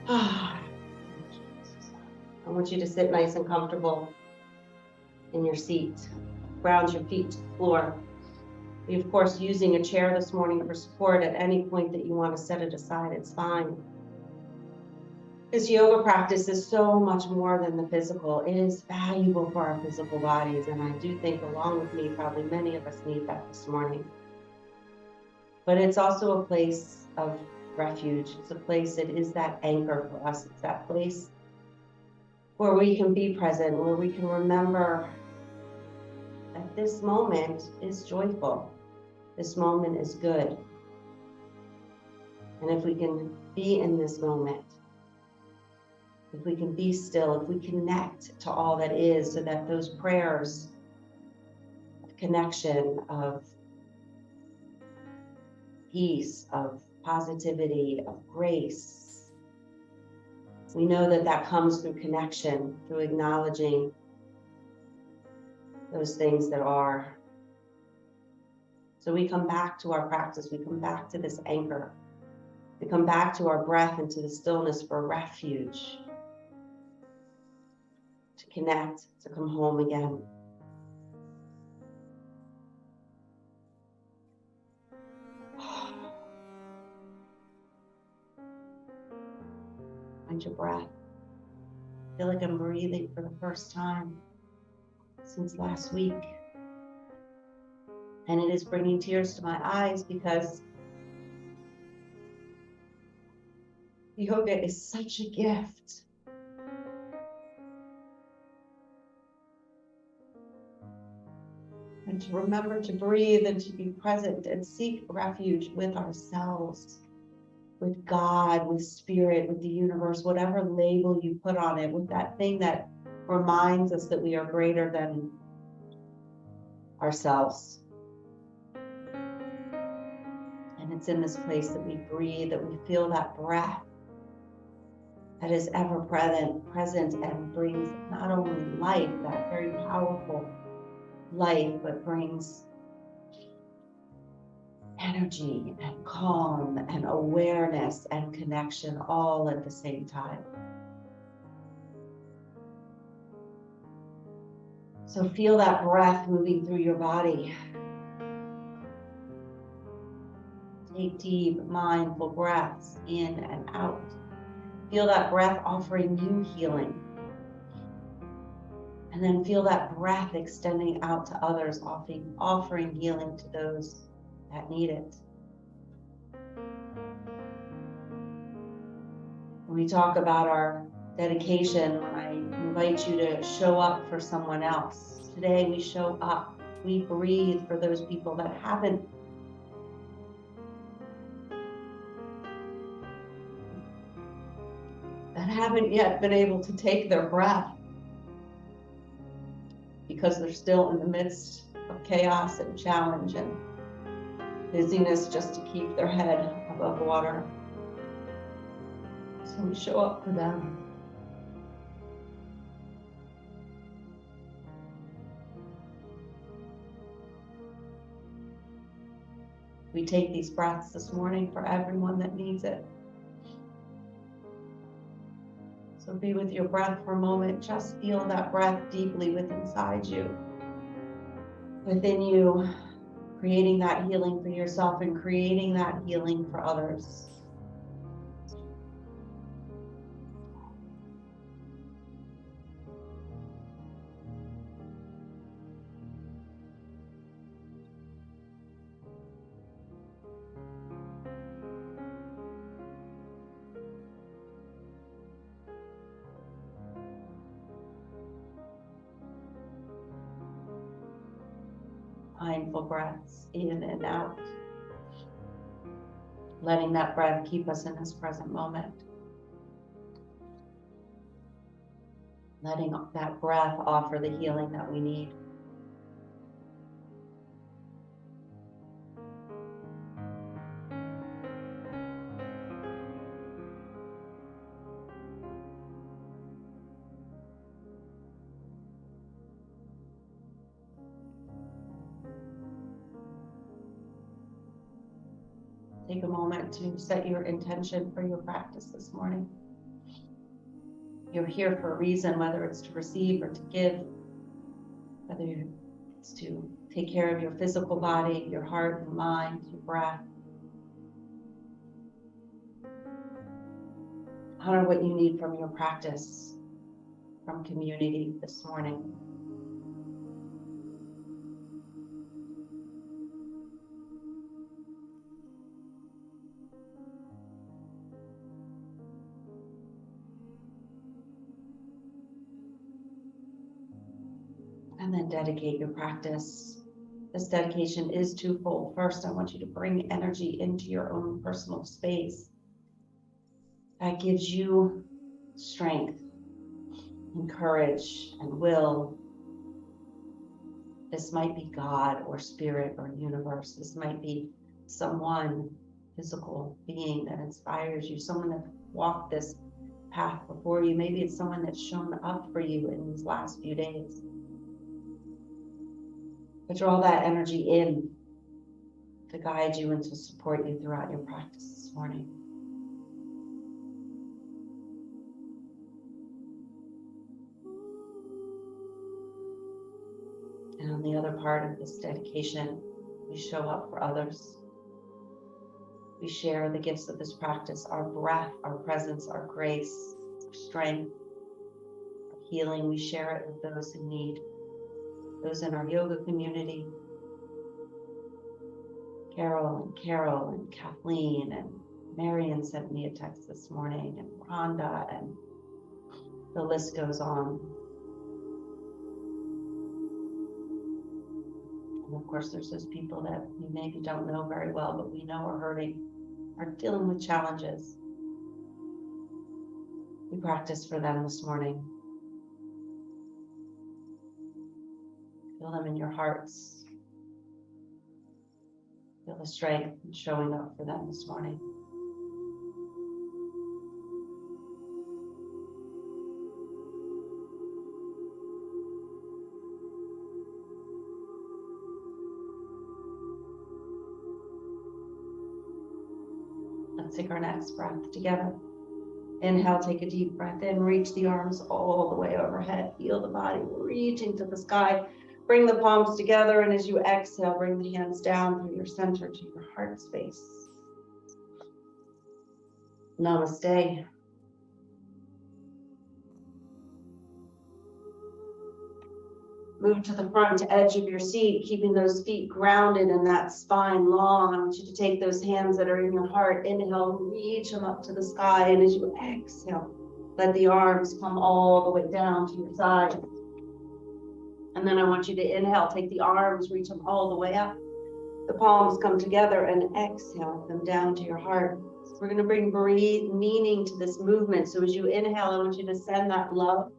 I want you to sit nice and comfortable in your seat. Ground your feet to the floor. We, of course, using a chair this morning for support. At any point that you want to set it aside, it's fine. This yoga practice is so much more than the physical. It is valuable for our physical bodies, and I do think, along with me, probably many of us need that this morning. But it's also a place of refuge. It's a place that is that anchor for us. It's that place where we can be present, where we can remember that this moment is joyful. This moment is good. And if we can be in this moment, if we can be still, if we connect to all that is, so that those prayers of connection, of peace, of positivity, of grace, we know that that comes through connection, through acknowledging those things that are. So we come back to our practice, we come back to this anchor, we come back to our breath and to the stillness for refuge, to connect, to come home again. Find your breath. I feel like I'm breathing for the first time since last week. And it is bringing tears to my eyes because yoga is such a gift. And to remember to breathe and to be present and seek refuge with ourselves, with God, with spirit, with the universe, whatever label you put on it, with that thing that reminds us that we are greater than ourselves. And it's in this place that we breathe, that we feel that breath that is ever present and brings not only life, that very powerful life, but brings energy and calm and awareness and connection all at the same time. So feel that breath moving through your body. Take deep, mindful breaths in and out. Feel that breath offering you healing. And then feel that breath extending out to others, offering healing to those that need it. When we talk about our dedication, I invite you to show up for someone else. Today we show up. We breathe for those people that haven't yet been able to take their breath because they're still in the midst of chaos and challenge and busyness just to keep their head above water. So we show up for them. We take these breaths this morning for everyone that needs it. So be with your breath for a moment. Just feel that breath deeply within you, creating that healing for yourself and creating that healing for others. Mindful breaths in and out. Letting that breath keep us in this present moment. Letting that breath offer the healing that we need. Take a moment to set your intention for your practice this morning. You're here for a reason, whether it's to receive or to give, whether it's to take care of your physical body, your heart, your mind, your breath. Honor what you need from your practice, from community this morning. And then dedicate your practice. This dedication is twofold. First, I want you to bring energy into your own personal space. That gives you strength and courage and will. This might be God or spirit or universe. This might be someone, physical being that inspires you, someone that walked this path before you. Maybe it's someone that's shown up for you in these last few days. But draw that energy in to guide you and to support you throughout your practice this morning. And on the other part of this dedication, we show up for others. We share the gifts of this practice, our breath, our presence, our grace, our strength, our healing. We share it with those in need, those in our yoga community. Carol and Kathleen and Marion sent me a text this morning, and Rhonda, and the list goes on. And of course, there's those people that we maybe don't know very well, but we know are hurting, are dealing with challenges. We practice for them this morning. Feel them in your hearts. Feel the strength in showing up for them this morning. Let's take our next breath together. Inhale, take a deep breath in, reach the arms all the way overhead. Feel the body reaching to the sky. Bring the palms together, and as you exhale, bring the hands down through your center to your heart space. Namaste. Move to the front edge of your seat, keeping those feet grounded and that spine long. I want you to take those hands that are in your heart. Inhale, reach them up to the sky. And as you exhale, let the arms come all the way down to your sides. And then I want you to inhale, take the arms, reach them all the way up. The palms come together, and exhale them down to your heart. So we're going to bring meaning to this movement. So as you inhale, I want you to send that love,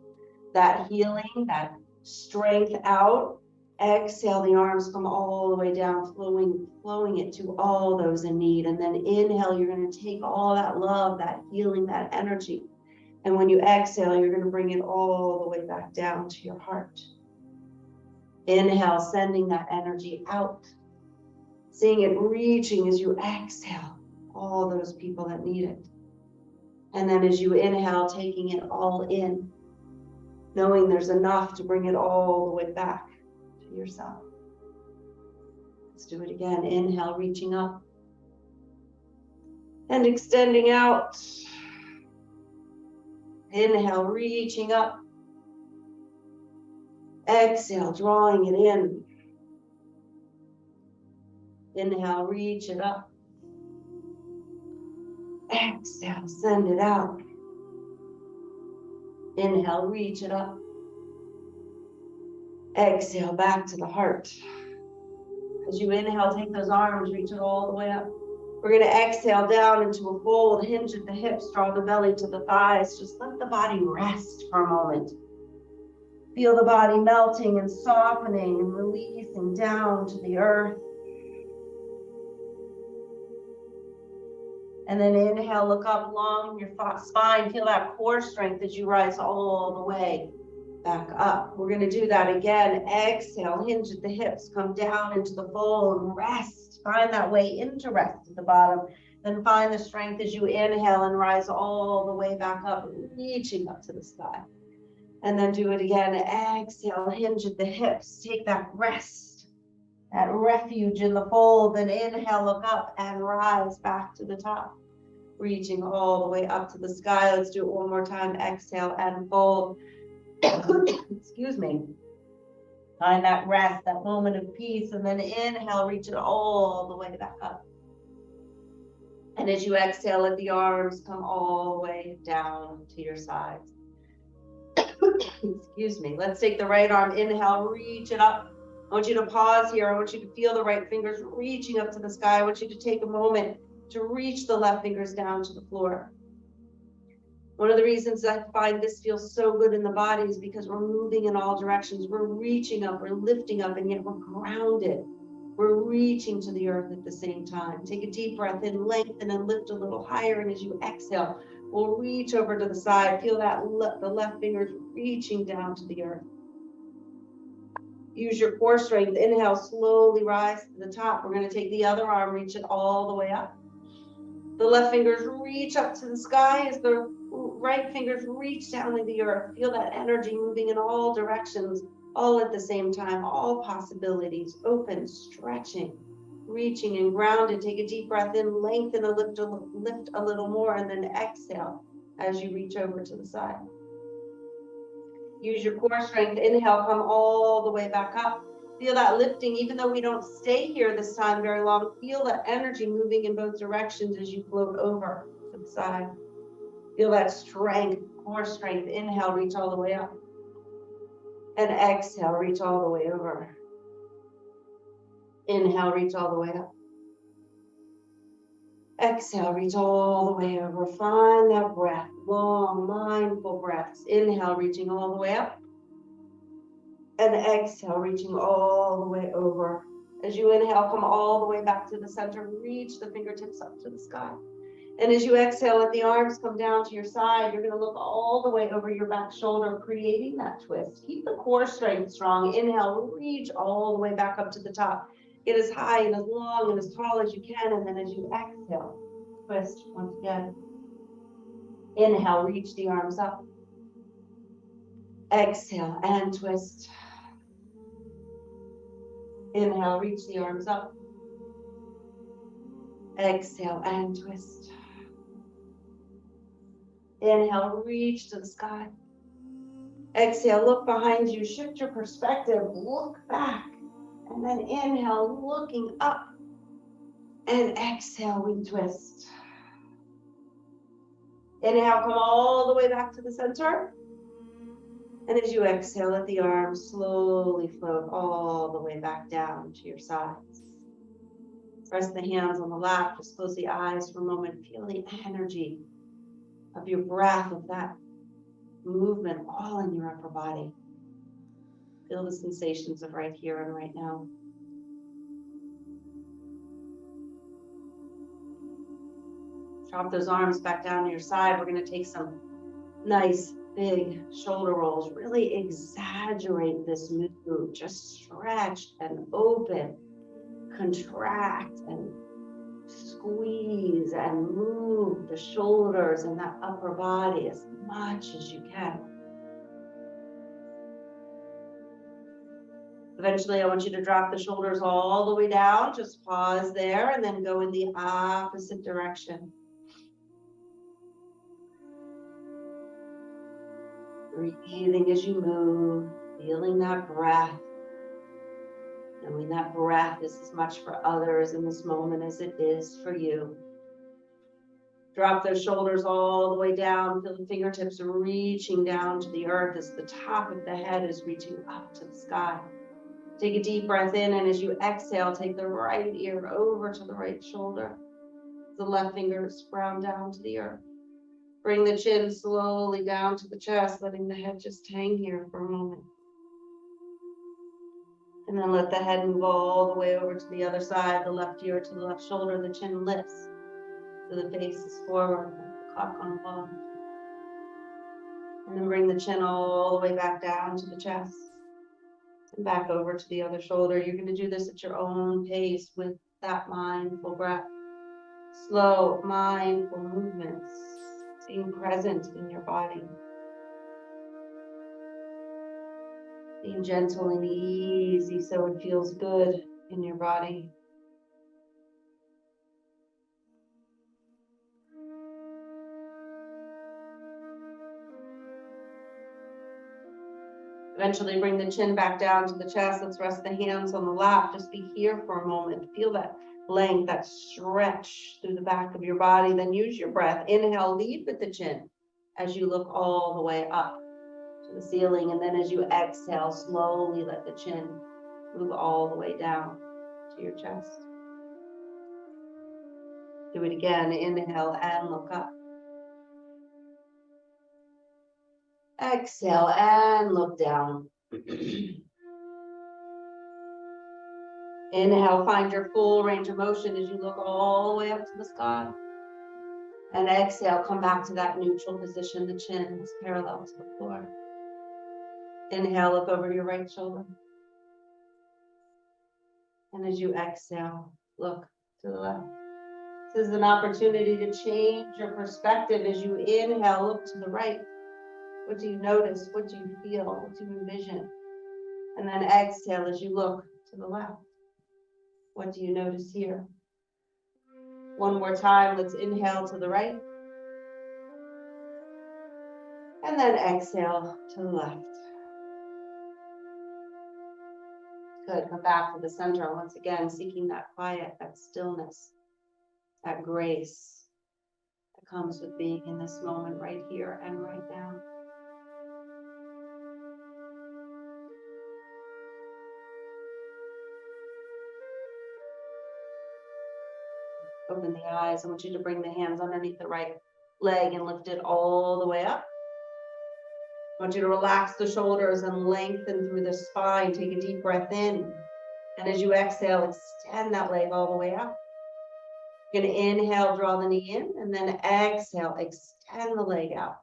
that healing, that strength out. Exhale, the arms come all the way down, flowing it to all those in need. And then inhale, you're going to take all that love, that healing, that energy. And when you exhale, you're going to bring it all the way back down to your heart. Inhale, sending that energy out, seeing it reaching as you exhale, all those people that need it. And then as you inhale, taking it all in, knowing there's enough to bring it all the way back to yourself. Let's do it again. Inhale, reaching up and extending out. Inhale, reaching up. Exhale, drawing it in. Inhale, reach it up. Exhale, send it out. Inhale, reach it up. Exhale, back to the heart. As you inhale, take those arms, reach it all the way up. We're going to exhale down into a fold, hinge at the hips, draw the belly to the thighs. Just let the body rest for a moment. Feel the body melting and softening and releasing down to the earth. And then inhale, look up long in your spine. Feel that core strength as you rise all the way back up. We're going to do that again. Exhale, hinge at the hips, come down into the fold, rest. Find that way into rest at the bottom. Then find the strength as you inhale and rise all the way back up, reaching up to the sky. And then do it again. Exhale, hinge at the hips. Take that rest, that refuge in the fold. Then inhale, look up and rise back to the top, reaching all the way up to the sky. Let's do it one more time. Exhale and fold. Excuse me. Find that rest, that moment of peace. And then inhale, reach it all the way back up. And as you exhale, let the arms come all the way down to your sides. Excuse me. Let's take the right arm. Inhale, reach it up. I want you to pause here. I want you to feel the right fingers reaching up to the sky. I want you to take a moment to reach the left fingers down to the floor. One of the reasons I find this feels so good in the body is because we're moving in all directions. We're reaching up, we're lifting up, and yet we're grounded. We're reaching to the earth at the same time. Take a deep breath in, lengthen and lift a little higher. And as you exhale, we'll reach over to the side. Feel that the left fingers reaching down to the earth. Use your core strength. Inhale, slowly rise to the top. We're going to take the other arm, reach it all the way up. The left fingers reach up to the sky as the right fingers reach down to the earth. Feel that energy moving in all directions, all at the same time, all possibilities, open, stretching, reaching and grounded. Take a deep breath in, lengthen and lift a little more, and then exhale as you reach over to the side. Use your core strength. Inhale, come all the way back up. Feel that lifting, even though we don't stay here this time very long. Feel that energy moving in both directions as you float over to the side. Feel that strength, core strength. Inhale, reach all the way up. And exhale, reach all the way over. Inhale, reach all the way up. Exhale, reach all the way over. Find that breath, long, mindful breaths. Inhale, reaching all the way up. And exhale, reaching all the way over. As you inhale, come all the way back to the center. Reach the fingertips up to the sky. And as you exhale, let the arms come down to your side. You're going to look all the way over your back shoulder, creating that twist. Keep the core strength strong. Inhale, reach all the way back up to the top. Get as high and as long and as tall as you can. And then as you exhale, twist once again. Inhale, reach the arms up. Exhale and twist. Inhale, reach the arms up. Exhale and twist. Inhale, reach to the sky. Exhale, look behind you, shift your perspective, look back. And then inhale, looking up. And exhale, we twist. Inhale, come all the way back to the center. And as you exhale, let the arms slowly float all the way back down to your sides. Press the hands on the lap, just close the eyes for a moment. Feel the energy of your breath, of that movement all in your upper body. Feel the sensations of right here and right now. Drop those arms back down to your side. We're going to take some nice big shoulder rolls. Really exaggerate this move. Just stretch and open, contract and squeeze and move the shoulders and that upper body as much as you can. Eventually, I want you to drop the shoulders all the way down. Just pause there and then go in the opposite direction. Breathing as you move, feeling that breath. Knowing that breath is as much for others in this moment as it is for you. Drop those shoulders all the way down. Feel the fingertips reaching down to the earth as the top of the head is reaching up to the sky. Take a deep breath in, and as you exhale, take the right ear over to the right shoulder. The left fingers ground down to the earth. Bring the chin slowly down to the chest, letting the head just hang here for a moment. And then let the head move all the way over to the other side, the left ear to the left shoulder. The chin lifts, so the face is forward, like the clock on a wall. And then bring the chin all the way back down to the chest and back over to the other shoulder. You're going to do this at your own pace with that mindful breath. Slow, mindful movements, being present in your body, being gentle and easy so it feels good in your body. Eventually bring the chin back down to the chest. Let's rest the hands on the lap. Just be here for a moment. Feel that length, that stretch through the back of your body. Then use your breath. Inhale, lead with the chin as you look all the way up to the ceiling. And then as you exhale, slowly let the chin move all the way down to your chest. Do it again. Inhale and look up. Exhale and look down. Inhale, find your full range of motion as you look all the way up to the sky. And exhale, come back to that neutral position. The chin is parallel to the floor. Inhale, look over your right shoulder. And as you exhale, look to the left. This is an opportunity to change your perspective. As you inhale, look to the right. What do you notice? What do you feel? What do you envision? And then exhale as you look to the left. What do you notice here? One more time, let's inhale to the right. And then exhale to the left. Good, come back to the center once again, seeking that quiet, that stillness, that grace that comes with being in this moment right here and right now. Open the eyes. I want you to bring the hands underneath the right leg and lift it all the way up. I want you to relax the shoulders and lengthen through the spine. Take a deep breath in. And as you exhale, extend that leg all the way up. You're going to inhale, draw the knee in, and then exhale, extend the leg out.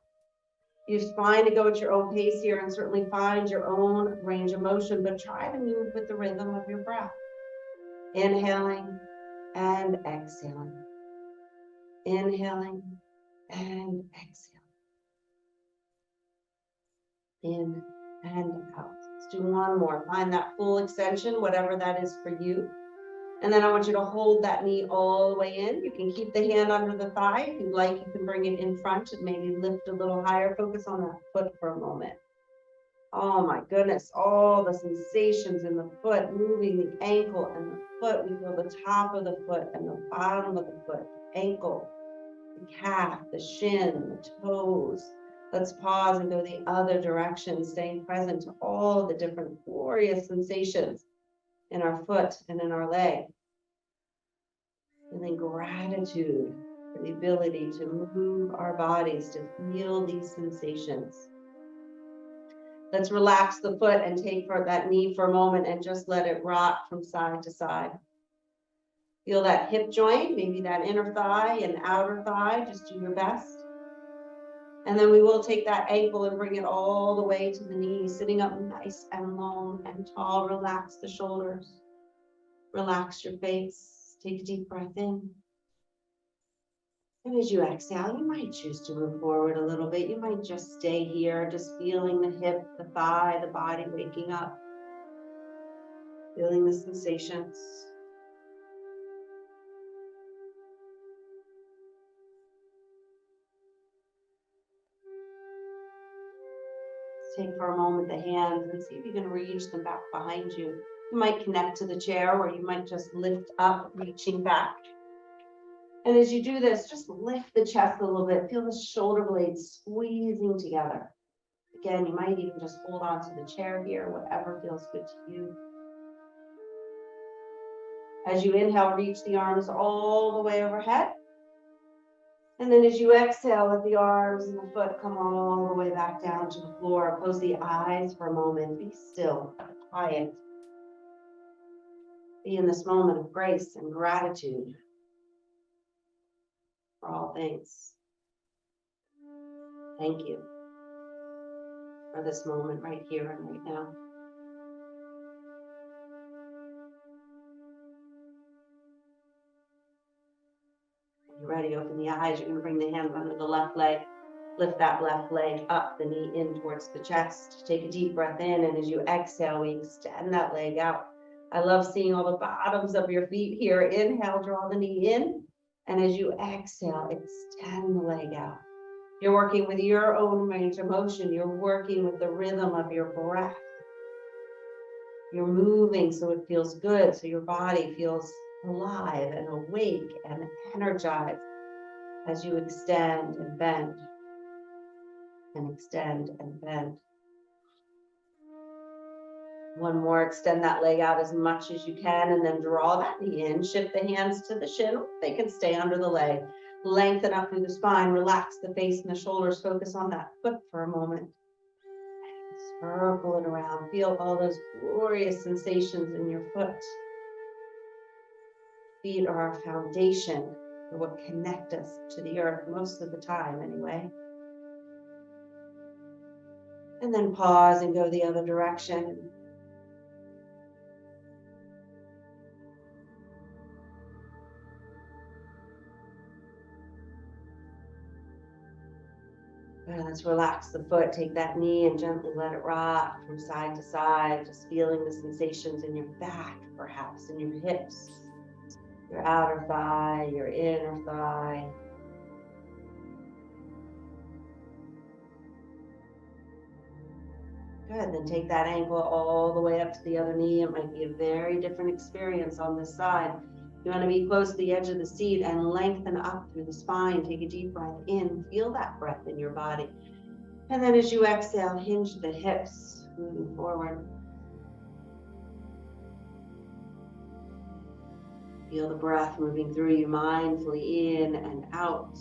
You're fine to go at your own pace here and certainly find your own range of motion, but try to move with the rhythm of your breath. Inhaling and exhaling. Inhaling and exhaling. In and out. Let's do one more. Find that full extension, whatever that is for you. And then I want you to hold that knee all the way in. You can keep the hand under the thigh. If you'd like, you can bring it in front and maybe lift a little higher. Focus on that foot for a moment. Oh my goodness, all the sensations in the foot, moving the ankle and the foot. We feel the top of the foot and the bottom of the foot, ankle, the calf, the shin, the toes. Let's pause and go the other direction, staying present to all the different glorious sensations in our foot and in our leg. Feeling gratitude for the ability to move our bodies, to feel these sensations. Let's relax the foot and take for that knee for a moment and just let it rock from side to side. Feel that hip joint, maybe that inner thigh and outer thigh, just do your best. And then we will take that ankle and bring it all the way to the knee, sitting up nice and long and tall. Relax the shoulders. Relax your face. Take a deep breath in. And as you exhale, you might choose to move forward a little bit. You might just stay here, just feeling the hip, the thigh, the body waking up. Feeling the sensations. Take for a moment the hands and see if you can reach them back behind you. You might connect to the chair or you might just lift up, reaching back. And as you do this, just lift the chest a little bit. Feel the shoulder blades squeezing together. Again, you might even just hold on to the chair here, whatever feels good to you. As you inhale, reach the arms all the way overhead. And then as you exhale, let the arms and the foot come all the way back down to the floor. Close the eyes for a moment. Be still, quiet. Be in this moment of grace and gratitude for all things. Thank you for this moment right here and right now. ready, open the eyes. You're going to bring the hands under the left leg. Lift that left leg up, the knee in towards the chest. Take a deep breath in, and as you exhale, we extend that leg out. I love seeing all the bottoms of your feet here. Inhale, draw the knee in, and as you exhale, extend the leg out. You're working with your own range of motion. You're working with the rhythm of your breath. You're moving so it feels good, so your body feels alive and awake and energized as you extend and bend and extend and bend. One more, extend that leg out as much as you can and then draw that knee in. Shift the hands to the shin. They can stay under the leg. Lengthen up through the spine. Relax the face and the shoulders. Focus on that foot for a moment. Circle it around. Feel all those glorious sensations in your foot. Feet are our foundation for what connect us to the earth most of the time anyway. And then pause and go the other direction. And let's relax the foot, take that knee and gently let it rock from side to side, just feeling the sensations in your back, perhaps in your hips, your outer thigh, your inner thigh. Good, then take that ankle all the way up to the other knee. It might be a very different experience on this side. You want to be close to the edge of the seat and lengthen up through the spine. Take a deep breath in. Feel that breath in your body. And then as you exhale, hinge the hips, moving forward. Feel the breath moving through you mindfully in and out.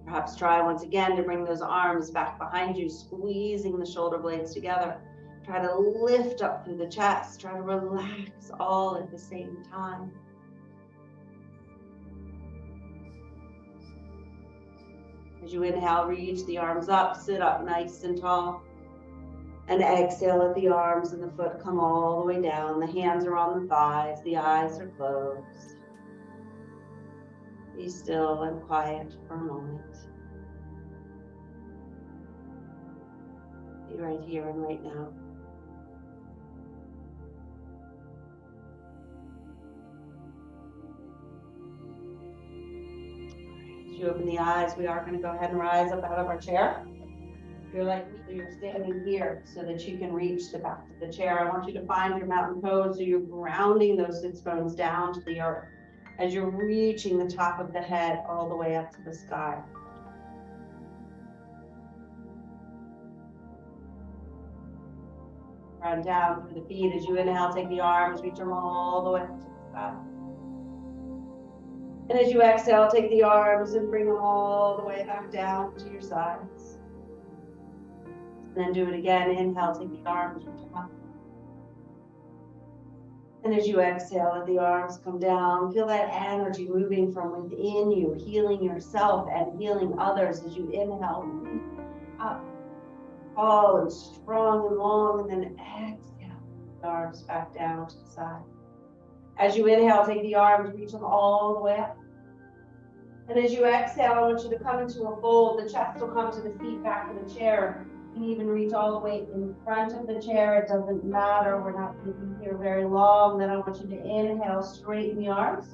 Perhaps try once again to bring those arms back behind you, squeezing the shoulder blades together. Try to lift up through the chest. Try to relax all at the same time. As you inhale, reach the arms up, sit up nice and tall. And exhale, let the arms and the foot come all the way down. The hands are on the thighs, the eyes are closed. Be still and quiet for a moment. Be right here and right now. As you open the eyes, we are going to go ahead and rise up out of our chair. If you're like me, you're standing here so that you can reach the back of the chair. I want you to find your mountain pose, so you're grounding those sits bones down to the earth as you're reaching the top of the head all the way up to the sky. Round down through the feet. As you inhale, take the arms, reach them all the way up to the sky. And as you exhale, take the arms and bring them all the way back down to your sides. And then do it again. Inhale, take the arms, reach them up. And as you exhale, let the arms come down. Feel that energy moving from within you, healing yourself and healing others as you inhale, up, tall and strong and long, and then exhale, the arms back down to the side. As you inhale, take the arms, reach them all the way up. And as you exhale, I want you to come into a fold. The chest will come to the feet, back to the chair. You can even reach all the way in front of the chair. It doesn't matter. We're not going to be here very long. Then I want you to inhale, straighten the arms.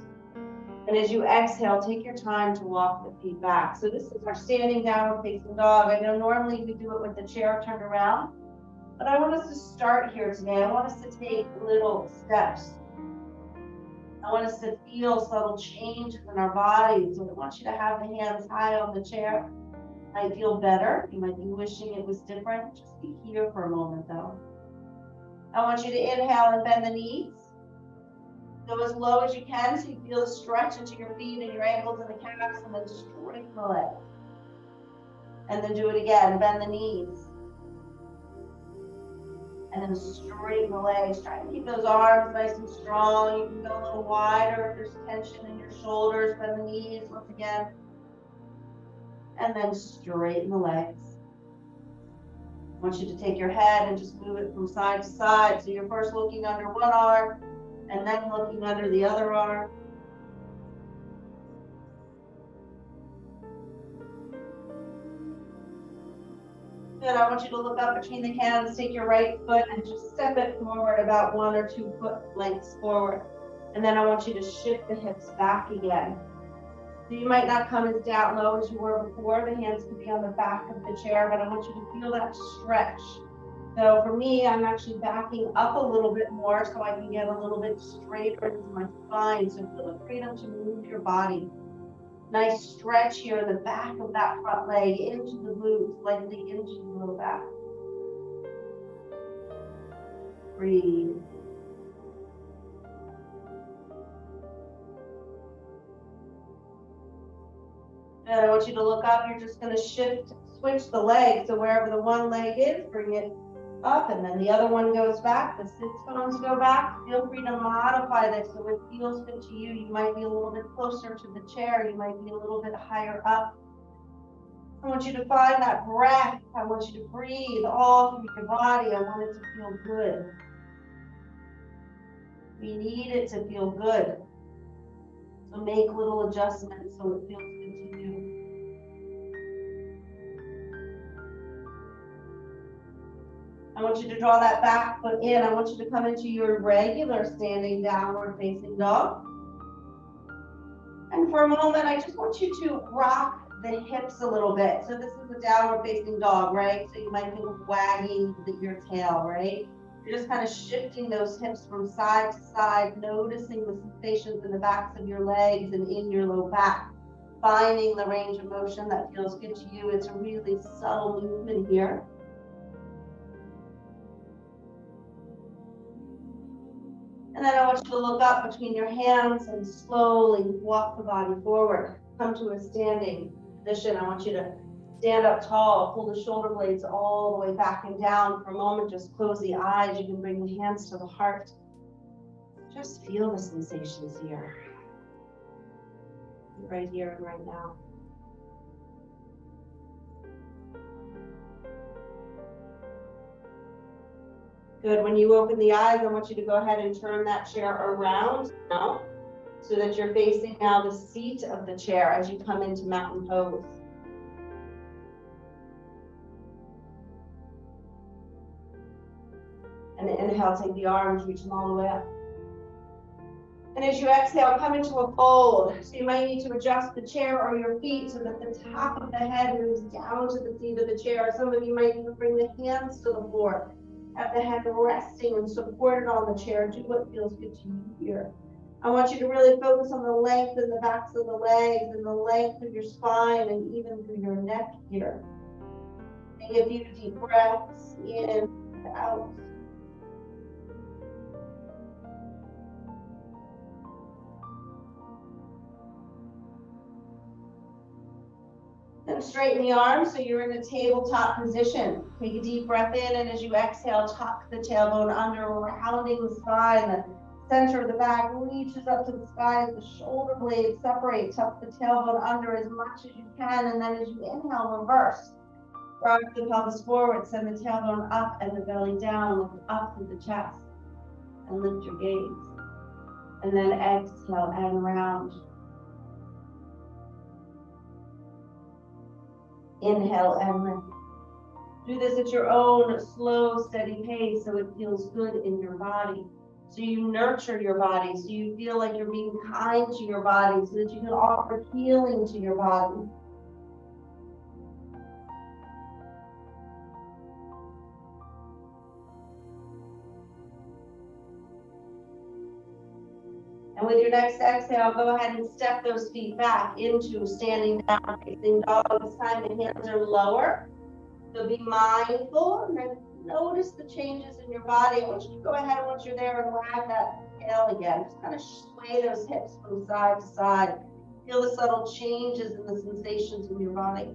And as you exhale, take your time to walk the feet back. So this is our standing downward facing dog. I know normally we do it with the chair turned around, but I want us to start here today. I want us to take little steps. I want us to feel subtle changes in our bodies. So I want you to have the hands high on the chair. Might feel better. You might be wishing it was different. Just be here for a moment though. I want you to inhale and bend the knees. Go as low as you can so you feel the stretch into your feet and your ankles and the calves, and then straighten the legs. And then do it again. Bend the knees. And then straighten the legs. Try to keep those arms nice and strong. You can go a little wider if there's tension in your shoulders. Bend the knees once again. And then straighten the legs. I want you to take your head and just move it from side to side. So you're first looking under one arm and then looking under the other arm. Good, I want you to look up between the hands, take your right foot and just step it forward about 1 or 2 foot lengths forward. And then I want you to shift the hips back again. So you might not come as down low as you were before. The hands could be on the back of the chair, but I want you to feel that stretch. So for me, I'm actually backing up a little bit more so I can get a little bit straighter into my spine. So feel the freedom to move your body. Nice stretch here in the back of that front leg, into the glutes, lightly into the low back. Breathe. And I want you to look up. You're just going to switch the leg. So wherever the one leg is, bring it up, and then the other one goes back. The sits bones go back. Feel free to modify this so it feels good to you. You might be a little bit closer to the chair. You might be a little bit higher up. I want you to find that breath. I want you to breathe all through your body. I want it to feel good. We need it to feel good. So make little adjustments so it feels good to you. I want you to draw that back foot in. I want you to come into your regular standing downward facing dog. And for a moment, I just want you to rock the hips a little bit. So this is a downward facing dog, right? So you might feel wagging your tail, right? You're just kind of shifting those hips from side to side, noticing the sensations in the backs of your legs and in your low back, finding the range of motion that feels good to you. It's a really subtle movement here. And then I want you to look up between your hands and slowly walk the body forward. Come to a standing position. I want you to stand up tall, pull the shoulder blades all the way back and down. For a moment, just close the eyes. You can bring the hands to the heart. Just feel the sensations here. Right here and right now. Good. When you open the eyes, I want you to go ahead and turn that chair around now so that you're facing now the seat of the chair as you come into mountain pose. And inhale, take the arms, reach them all the way up. And as you exhale, come into a fold. So you might need to adjust the chair or your feet so that the top of the head moves down to the seat of the chair. Some of you might even bring the hands to the floor. Have the head resting and supported on the chair. Do what feels good to you here. I want you to really focus on the length in the backs of the legs and the length of your spine and even through your neck here. Take a few deep breaths in and out. Then straighten the arms so you're in a tabletop position. Take a deep breath in, and as you exhale, tuck the tailbone under, rounding the spine. The center of the back reaches up to the sky as the shoulder blades separate. Tuck the tailbone under as much as you can, and then as you inhale, reverse. Rock the pelvis forward, send the tailbone up and the belly down, look up through the chest, and lift your gaze. And then exhale and round. Inhale and lift. Do this at your own slow, steady pace so it feels good in your body. So you nurture your body, so you feel like you're being kind to your body, so that you can offer healing to your body. And with your next exhale, go ahead and step those feet back into standing down facing dog. This time the hands are lower. So be mindful and then notice the changes in your body. I want you to go ahead once you're there and wag that tail again. Just kind of sway those hips from side to side. Feel the subtle changes in the sensations in your body.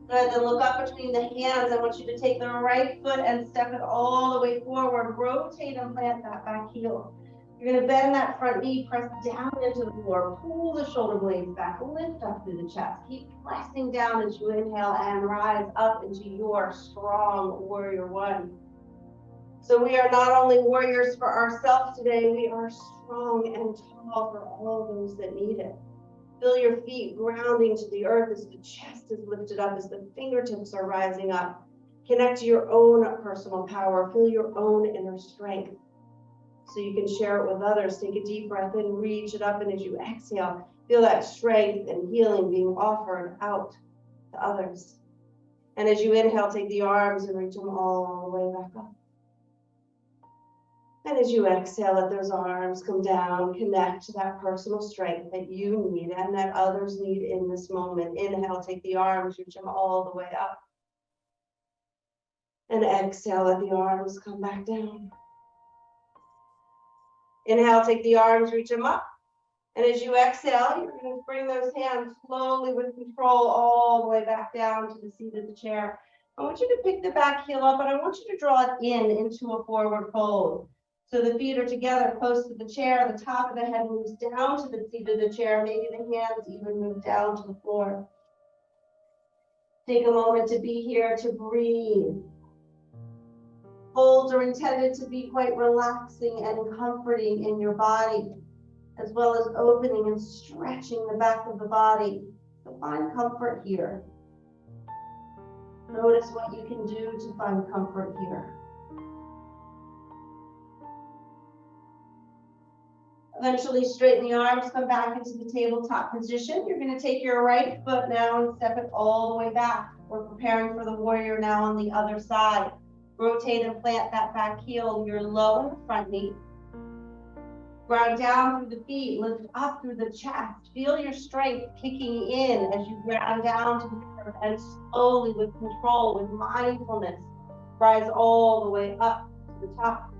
Good, then look up between the hands. I want you to take the right foot and step it all the way forward. Rotate and plant that back heel. You're going to bend that front knee, press down into the floor, pull the shoulder blades back, lift up through the chest. Keep pressing down as you inhale and rise up into your strong warrior one. So we are not only warriors for ourselves today, we are strong and tall for all those that need it. Feel your feet grounding to the earth as the chest is lifted up, as the fingertips are rising up. Connect to your own personal power. Feel your own inner strength so you can share it with others. Take a deep breath in, reach it up, and as you exhale, feel that strength and healing being offered out to others. And as you inhale, take the arms and reach them all the way back up. And as you exhale, let those arms come down, connect to that personal strength that you need and that others need in this moment. Inhale, take the arms, reach them all the way up. And exhale, let the arms come back down. Inhale, take the arms, reach them up. And as you exhale, you're going to bring those hands slowly with control all the way back down to the seat of the chair. I want you to pick the back heel up, and I want you to draw it into a forward fold. So the feet are together close to the chair. The top of the head moves down to the seat of the chair. Maybe the hands even move down to the floor. Take a moment to be here, to breathe. Folds are intended to be quite relaxing and comforting in your body, as well as opening and stretching the back of the body. So find comfort here. Notice what you can do to find comfort here. Eventually straighten the arms, come back into the tabletop position. You're going to take your right foot now and step it all the way back. We're preparing for the warrior now on the other side. Rotate and plant that back heel. You're low in the front knee. Ground down through the feet, lift up through the chest. Feel your strength kicking in as you ground down to the earth, and slowly, with control, with mindfulness, rise all the way up to the top.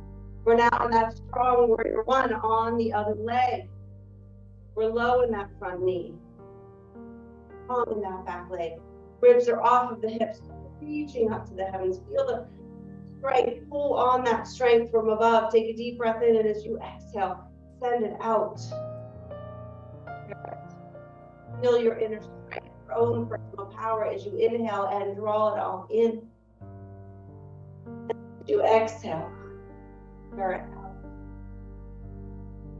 We're now in that strong warrior one on the other leg. We're low in that front knee, long in that back leg. Ribs are off of the hips, reaching up to the heavens. Feel the strength, pull on that strength from above. Take a deep breath in, and as you exhale, send it out. Feel your inner strength, your own personal power as you inhale and draw it all in. As you exhale, air it out.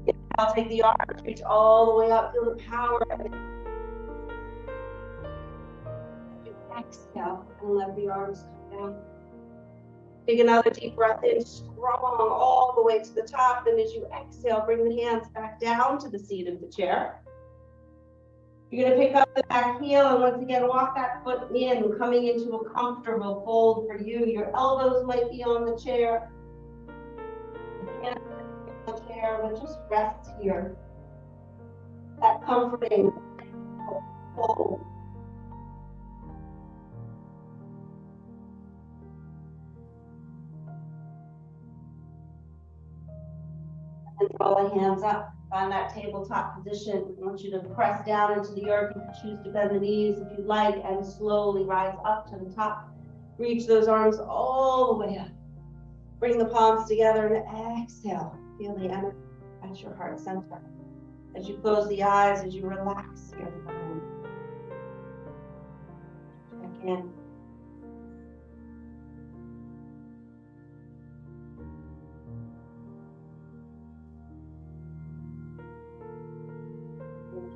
Inhale, take the arms, reach all the way up, feel the power. As you exhale, and let the arms come down. Take another deep breath in, strong all the way to the top. And as you exhale, bring the hands back down to the seat of the chair. You're going to pick up the back heel and once again walk that foot in, coming into a comfortable fold for you. Your elbows might be on the chair. Hands on the chair, but just rest here. That comforting fold. And draw the hands up, find that tabletop position. I want you to press down into the earth. You can choose to bend the knees if you'd like, and slowly rise up to the top. Reach those arms all the way up. Bring the palms together and exhale. Feel the energy at your heart center. As you close the eyes, as you relax your mind. Check in.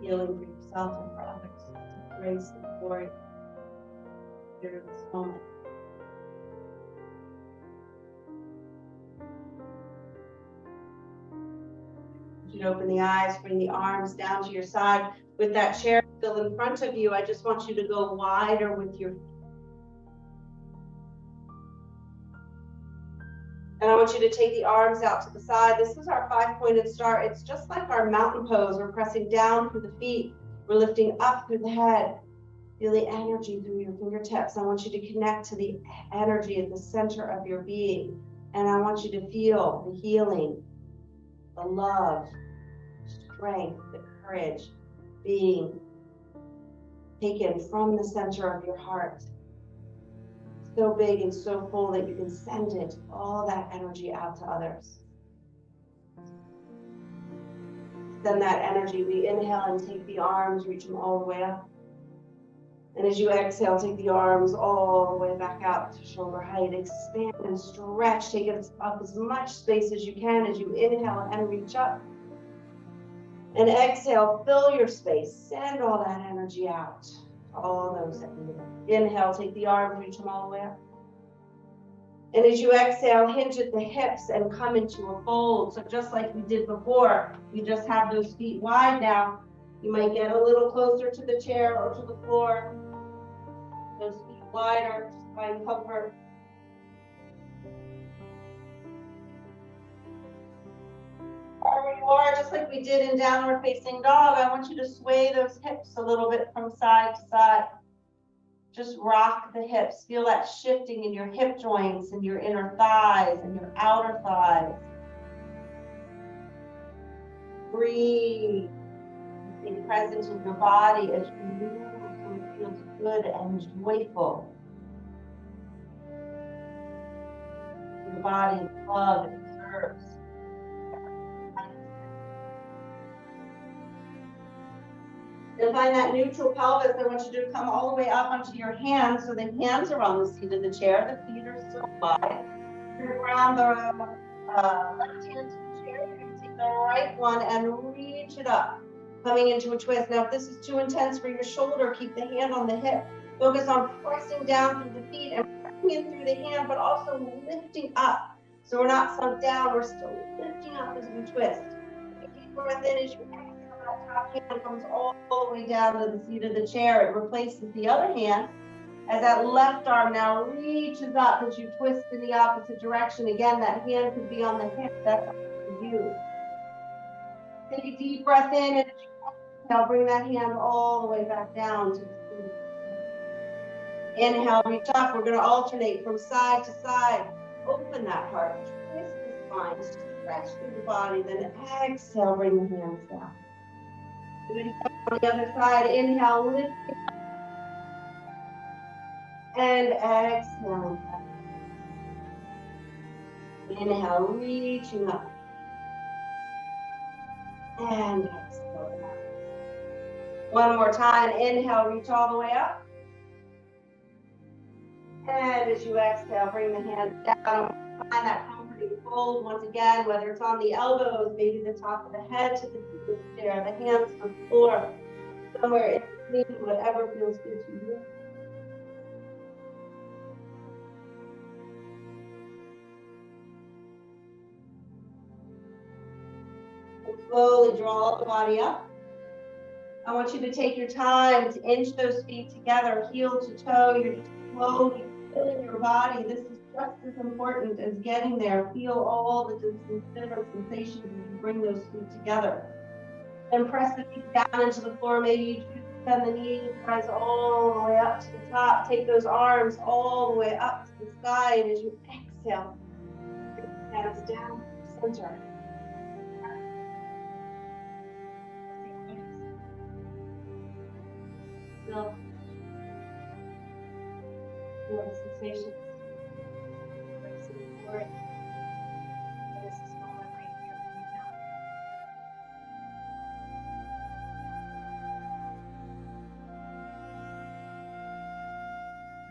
Healing for yourself and for others. Embrace the glory here in this moment. You can open the eyes, bring the arms down to your side. With that chair still in front of you, I just want you to go wider with your feet. And I want you to take the arms out to the side. This is our 5-pointed star. It's just like our mountain pose. We're pressing down through the feet. We're lifting up through the head. Feel the energy through your fingertips. I want you to connect to the energy at the center of your being. And I want you to feel the healing, the love, strength, the courage being taken from the center of your heart. So big and so full that you can send it, all that energy out to others. Send that energy. We inhale and take the arms, reach them all the way up. And as you exhale, take the arms all the way back out to shoulder height. Expand and stretch. Take it up as much space as you can as you inhale and reach up. And exhale, fill your space. Send all that energy out. All those that need it. Inhale, take the arms, reach them all the way up. And as you exhale, hinge at the hips and come into a fold. So just like we did before, you just have those feet wide now. You might get a little closer to the chair or to the floor. Those feet wider, just find comfort. Wherever you are, just like we did in downward facing dog, I want you to sway those hips a little bit from side to side. Just rock the hips. Feel that shifting in your hip joints and your inner thighs and your outer thighs. Breathe. Stay present in your body as you move so it feels good and joyful. Your body loves and serves. And find that neutral pelvis. I want you to come all the way up onto your hands. So the hands are on the seat of the chair. The feet are still wide. You're going to grab the left hand to the chair. You're going to take the right one and reach it up, coming into a twist. Now, if this is too intense for your shoulder, keep the hand on the hip. Focus on pressing down through the feet and pressing in through the hand, but also lifting up. So we're not sunk down. We're still lifting up as we twist. Take a deep breath in as you exhale. That top hand comes all the way down to the seat of the chair. It replaces the other hand as that left arm now reaches up as you twist in the opposite direction. Again, that hand could be on the hip. That's up to you. Take a deep breath in and now bring that hand all the way back down to the seat. Inhale, reach up. We're going to alternate from side to side. Open that heart. Twist the spine. Stretch through the body. Then exhale, bring the hands down. Do it again on the other side. Inhale, lift it up. And exhale. Inhale, reaching up. And exhale down. One more time. Inhale, reach all the way up. And as you exhale, bring the hands down. Find that comforting fold once again, whether it's on the elbows, maybe the top of the head to the feet of the chair, the hands on the floor, somewhere in between, whatever feels good to you. And slowly draw the body up. I want you to take your time to inch those feet together, heel to toe. You're just slowly filling your body. This is just as important as getting there. Feel all the different sensations as you bring those feet together. Then press the feet down into the floor. Maybe you choose to bend the knees, rise all the way up to the top. Take those arms all the way up to the sky. And as you exhale, bring the hands down to the center. Feel the sensations. This is moment right here right now.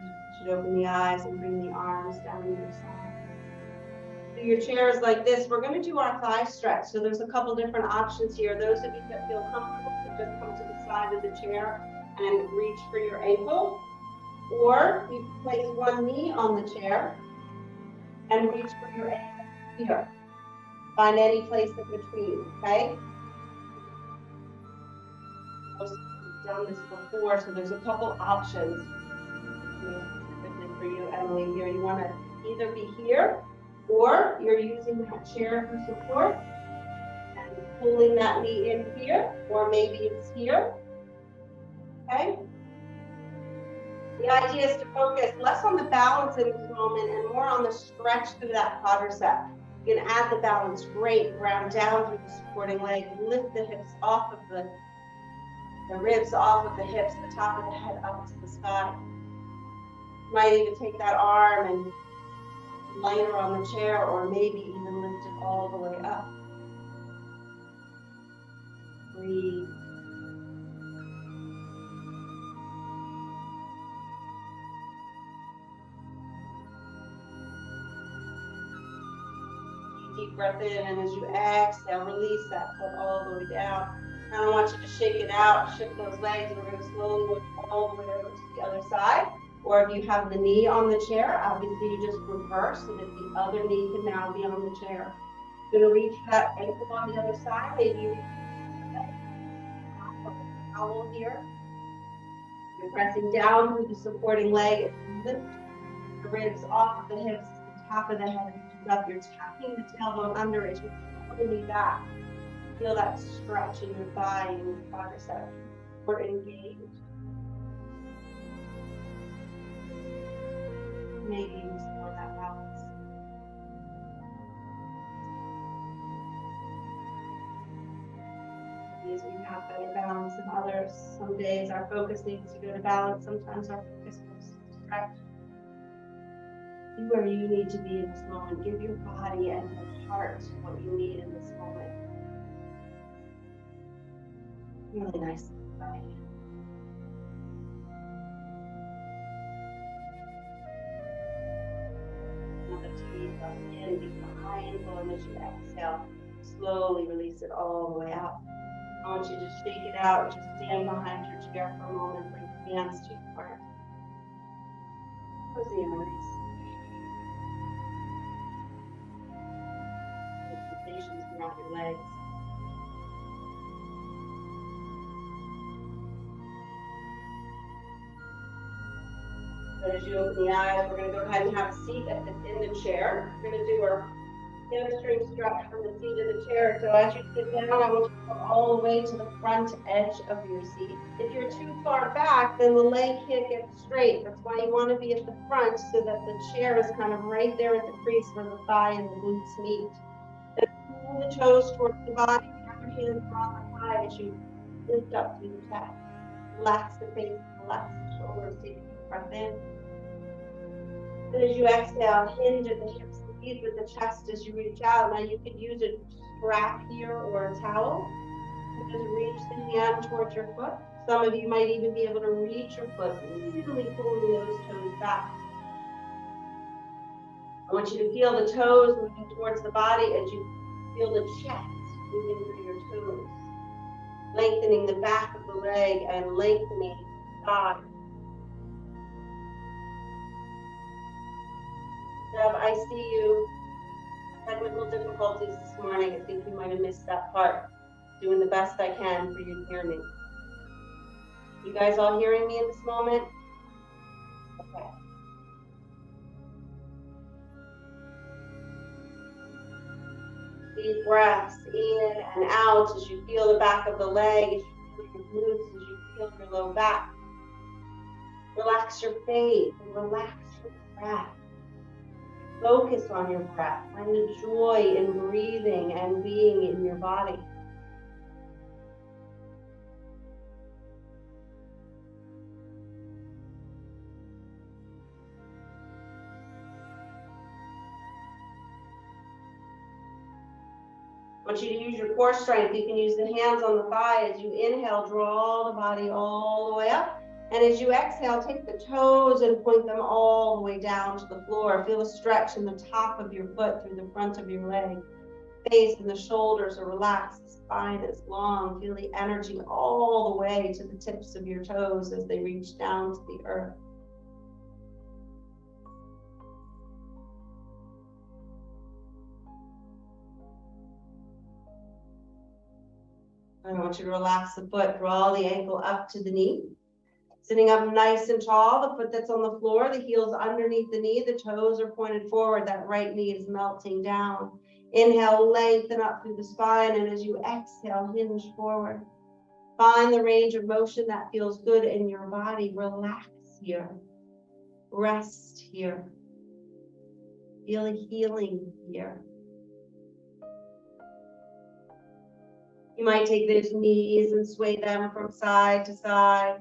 You should open the eyes and bring the arms down to your side. So your chair is like this. We're going to do our thigh stretch. So there's a couple different options here. Those of you that feel comfortable can just come to the side of the chair and reach for your ankle. Or you can place one knee on the chair and reach for your ankle here. Find any place in between, okay? Most of you have done this before, so there's a couple options. Specifically for you, Emily, here. You want to either be here, or you're using that chair for support and pulling that knee in here, or maybe it's here, okay? The idea is to focus less on the balance in this moment and more on the stretch through that quadricep. You can add the balance, great, ground down through the supporting leg, lift the hips off of the ribs off of the hips, the top of the head up to the sky. You might even take that arm and lighter on the chair, or maybe even lift it all the way up. Breathe. Deep breath in, and as you exhale, release that foot all the way down. And I want you to shake it out, shift those legs. We're going to slowly move all the way over to the other side. Or if you have the knee on the chair, obviously you just reverse so that the other knee can now be on the chair. You're going to reach that ankle on the other side. Maybe you towel here. You're pressing down through the supporting leg. Lift the ribs off of the hips, the top of the head reaches up. You're tapping the tailbone under as you pull the knee back. Feel that stretch in your thigh and your quadriceps. We're engaged. Maybe restore that balance. Days we have better balance than others. Some days our focus needs to go to balance. Sometimes our focus goes to stretch. See where you need to be in this moment. Give your body and your heart what you need in this moment. Really nice. Another 2 breaths in behind, and as you exhale, slowly release it all the way out. I want you to shake it out. Just stand behind your chair for a moment. Bring your hands to your heart. Close the eyes. Get sensations throughout your legs. But as you open the eyes, we're going to go ahead and have a seat in the chair. We're going to do our hamstring stretch from the seat of the chair. So as you sit down, I want you to go all the way to the front edge of your seat. If you're too far back, then the leg can't get straight. That's why you want to be at the front so that the chair is kind of right there at the crease where the thigh and the glutes meet. Then pull the toes towards the body. Have your hands on the thigh as you lift up through the chest. Relax the face, relax the shoulders. Take a deep breath in. And as you exhale, hinge at the hips. With the chest as you reach out. Now you could use a strap here or a towel. You just reach the hand towards your foot. Some of you might even be able to reach your foot, really pulling those toes back. I want you to feel the toes moving towards the body as you feel the chest moving through your toes. Lengthening the back of the leg and lengthening the thigh. Deb, I see you. Technical difficulties this morning. I think you might have missed that part. Doing the best I can for you to hear me. You guys all hearing me in this moment? Okay. Deep breaths in and out as you feel the back of the leg, as you feel your glutes, as you feel your low back. Relax your face and relax your breath. Focus on your breath. Find the joy in breathing and being in your body. I want you to use your core strength. You can use the hands on the thigh. As you inhale, draw the body all the way up. And as you exhale, take the toes and point them all the way down to the floor. Feel a stretch in the top of your foot through the front of your leg. Face and the shoulders are relaxed. The spine is long. Feel the energy all the way to the tips of your toes as they reach down to the earth. I want you to relax the foot. Draw the ankle up to the knee. Sitting up nice and tall, the foot that's on the floor, the heel's underneath the knee, the toes are pointed forward, that right knee is melting down. Inhale, lengthen up through the spine, and as you exhale, hinge forward. Find the range of motion that feels good in your body. Relax here. Rest here. Feel a healing here. You might take those knees and sway them from side to side.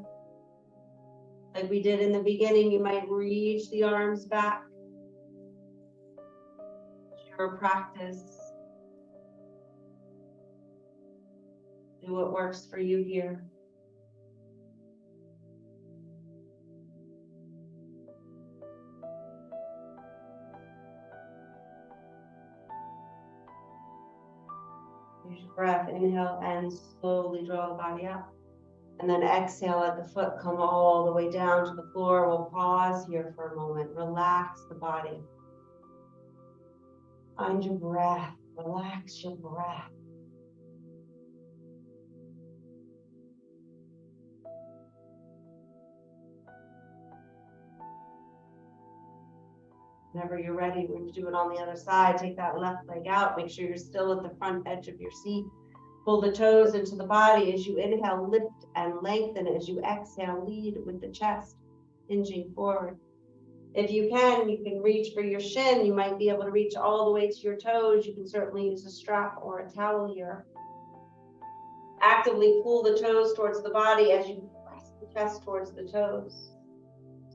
Like we did in the beginning, you might reach the arms back. Your practice. Do what works for you here. Use your breath. Inhale and slowly draw the body up. And then exhale, let the foot come all the way down to the floor. We'll pause here for a moment. Relax the body. Find your breath. Relax your breath. Whenever you're ready, we're going to do it on the other side. Take that left leg out. Make sure you're still at the front edge of your seat. Pull the toes into the body. As you inhale, lift and lengthen. As you exhale, lead with the chest, hinging forward. If you can reach for your shin. You might be able to reach all the way to your toes. You can certainly use a strap or a towel here. Actively pull the toes towards the body as you press the chest towards the toes.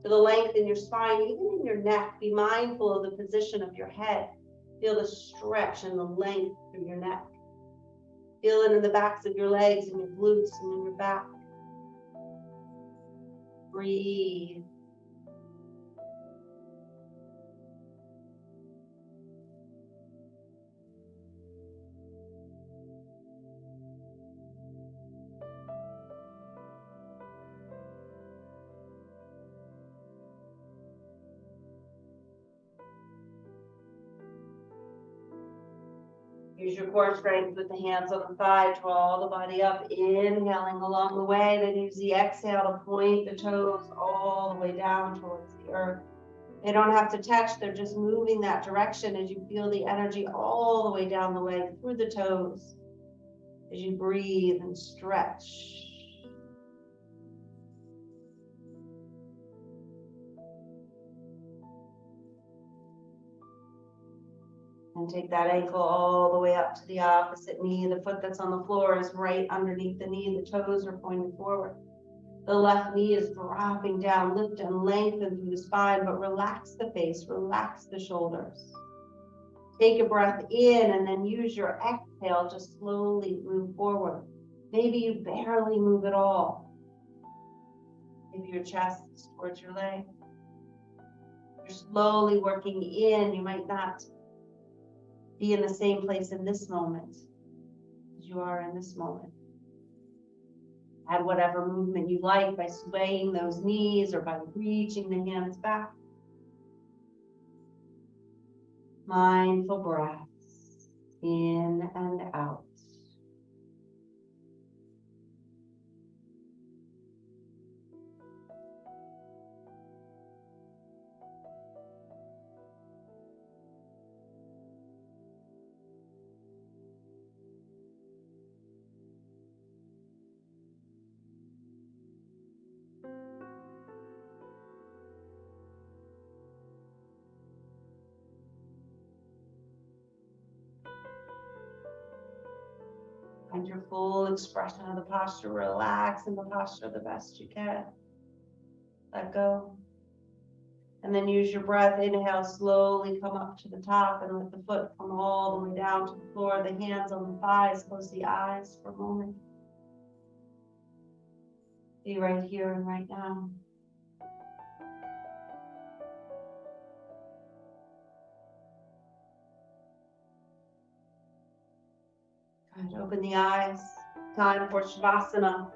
To the length in your spine, even in your neck. Be mindful of the position of your head. Feel the stretch and the length through your neck. Feel it in the backs of your legs and your glutes and in your back. Breathe. Use your core strength with the hands on the thigh. Draw the body up, inhaling along the way. Then use the exhale to point the toes all the way down towards the earth. They don't have to touch. They're just moving that direction as you feel the energy all the way down the way through the toes. As you breathe and stretch. And take that ankle all the way up to the opposite knee. The foot that's on the floor is right underneath the knee. The toes are pointing forward. The left knee is dropping down. Lift and lengthen through the spine, but relax the face, relax the shoulders. Take a breath in and then use your exhale to slowly move forward. Maybe you barely move at all. Maybe your chest towards your leg. You're slowly working in. You might not be in the same place in this moment as you are in this moment. Add whatever movement you like by swaying those knees or by reaching the hands back. Mindful breaths in and out. Find your full expression of the posture. Relax in the posture the best you can. Let go. And then use your breath. Inhale, slowly come up to the top and let the foot come all the way down to the floor. The hands on the thighs. Close the eyes for a moment. Be right here and right now. Good. Open the eyes. Time for Shavasana,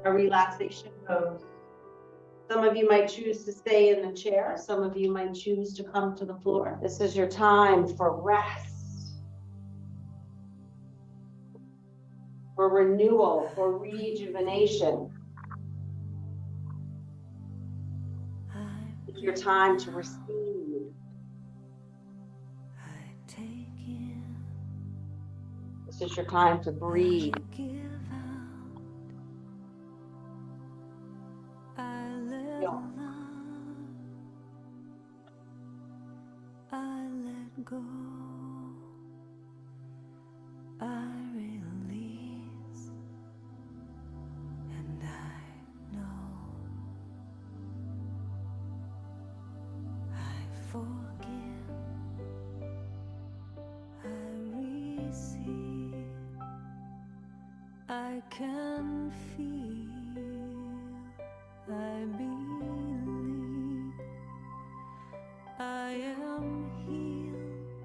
a relaxation pose. Some of you might choose to stay in the chair. Some of you might choose to come to the floor. This is your time for rest, for renewal, for rejuvenation. It's your time to receive. This is your time to breathe. Feel. I let go. I release. And I know. I forgive. I receive. I can feel. I believe I am healed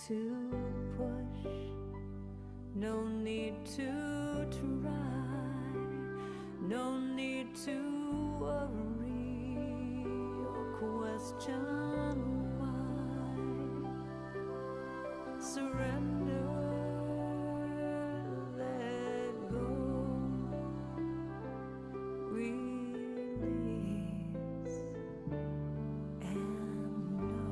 To push, no need to try, no need to worry or question why. Surrender, let go, release, and know.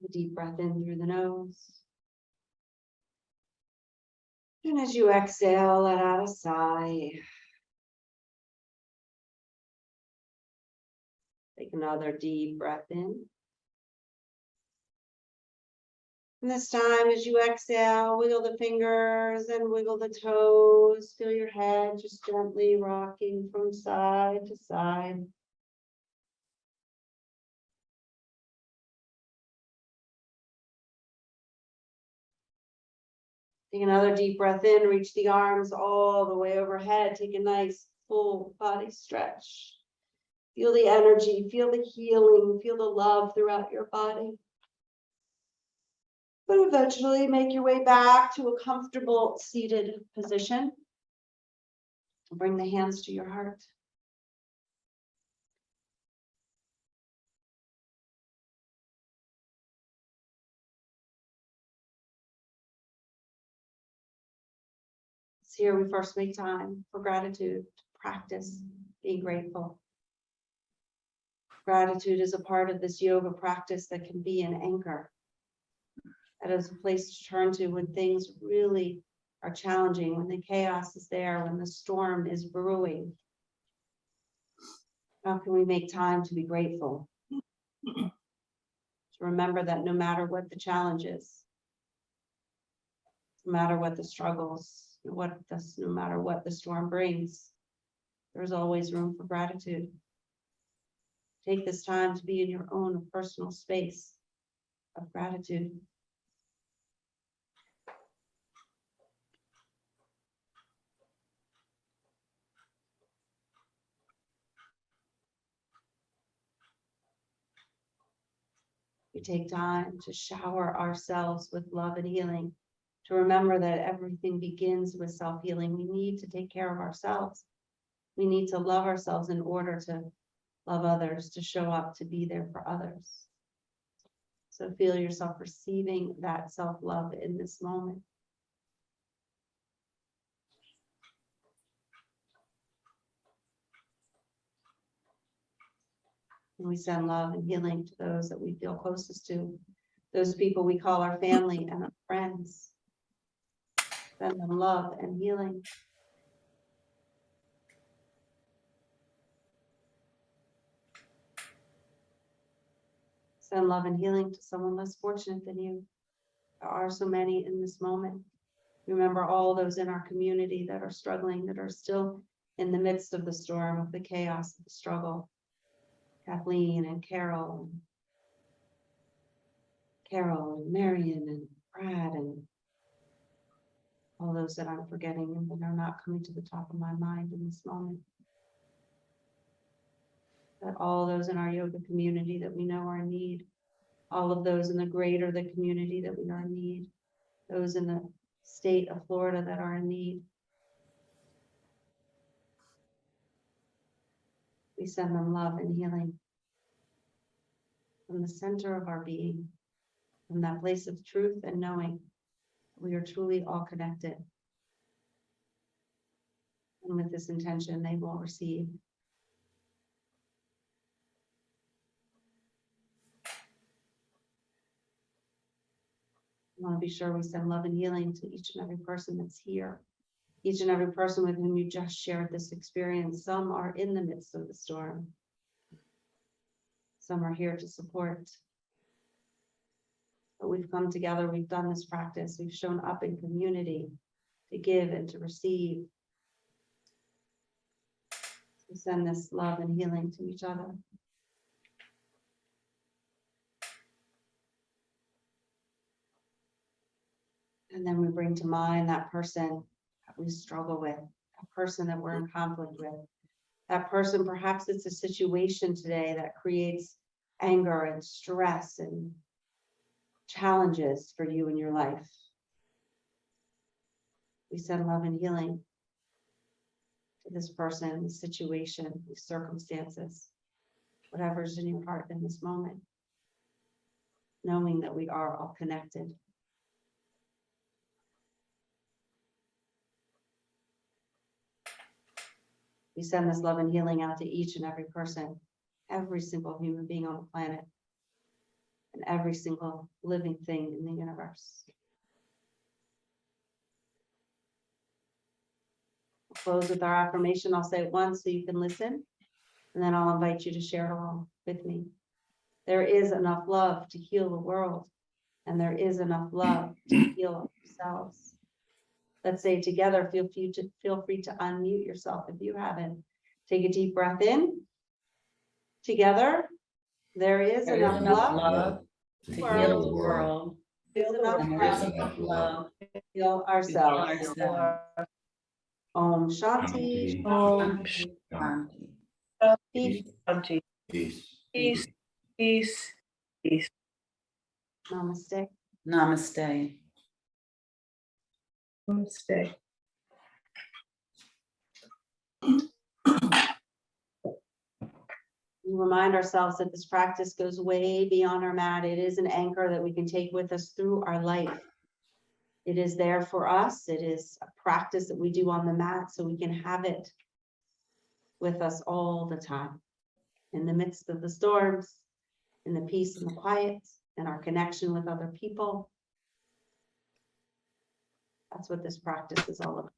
A deep breath in through the nose. And as you exhale, let out a sigh. Take another deep breath in. And this time, as you exhale, wiggle the fingers and wiggle the toes. Feel your head just gently rocking from side to side. Take another deep breath in, reach the arms all the way overhead. Take a nice full body stretch. Feel the energy, feel the healing, feel the love throughout your body. But eventually make your way back to a comfortable seated position. Bring the hands to your heart. It's here we first make time for gratitude, practice being grateful. Gratitude is a part of this yoga practice that can be an anchor. That is a place to turn to when things really are challenging, when the chaos is there, when the storm is brewing. How can we make time to be grateful? To remember that no matter what the challenge is, no matter what the struggles, no matter what the storm brings, there's always room for gratitude. Take this time to be in your own personal space of gratitude. We take time to shower ourselves with love and healing, to remember that everything begins with self-healing. We need to take care of ourselves. We need to love ourselves in order to love others, to show up, to be there for others. So feel yourself receiving that self-love in this moment. And we send love and healing to those that we feel closest to, those people we call our family and our friends. Send them love and healing. Send love and healing to someone less fortunate than you. There are so many in this moment. Remember all those in our community that are struggling, that are still in the midst of the storm, of the chaos, of the struggle. Kathleen and Carol and Marion and Brad and all those that I'm forgetting and that are not coming to the top of my mind in this moment. That all those in our yoga community that we know are in need, all of those in the greater the community that we are in need, those in the state of Florida that are in need. We send them love and healing from the center of our being, from that place of truth and knowing we are truly all connected. And with this intention, they will receive. I want to be sure we send love and healing to each and every person that's here, each and every person with whom you just shared this experience. Some are in the midst of the storm. Some are here to support. But we've come together, we've done this practice, we've shown up in community to give and to receive. We send this love and healing to each other. And then we bring to mind that person that we struggle with, that person that we're in conflict with. That person, perhaps it's a situation today that creates anger and stress and challenges for you in your life. We send love and healing to this person, this situation, these circumstances, whatever's in your heart in this moment, knowing that we are all connected. We send this love and healing out to each and every person, every single human being on the planet, and every single living thing in the universe. We'll close with our affirmation. I'll say it once so you can listen, and then I'll invite you to share it along with me. There is enough love to heal the world, and there is enough love to heal ourselves. Let's say together, feel free to unmute yourself if you haven't. Take a deep breath in. Together, there is enough love to heal the world. There's enough And there is enough love to heal ourselves. ourselves. Om Shanti. Om Shanti. Peace. Peace. Peace, peace, peace. Namaste. Namaste. Namaste. We remind ourselves that this practice goes way beyond our mat. It is an anchor that we can take with us through our life. It is there for us. It is a practice that we do on the mat so we can have it with us all the time. In the midst of the storms, in the peace and the quiet, and our connection with other people. That's what this practice is all about.